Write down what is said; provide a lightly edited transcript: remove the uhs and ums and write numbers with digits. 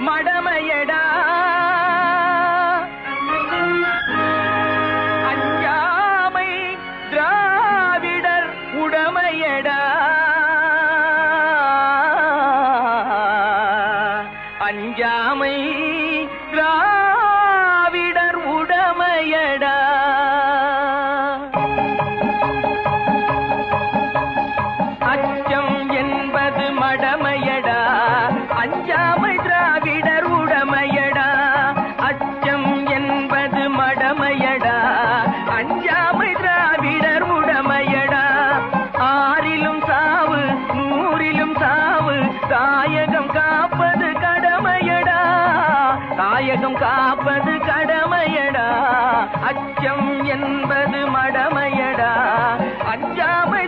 மடமையடா அஞ்சாமை திராவிடர் உடமையடா அஞ்சாமை திராவிடர் உடமையடா அச்சம் என்பது மடமையடா அஞ்சாமை திராவிடர் உடமையடா அச்சம் என்பது மடமையடா அஞ்சாமை திராவிடர் உடமையடா ஆறிலும் சாவு நூறிலும் சாவு தாயகம் காப்பது கடமையடா தாயகம் காப்பது கடமையடா அச்சம் என்பது மடமையடா அஞ்சாமை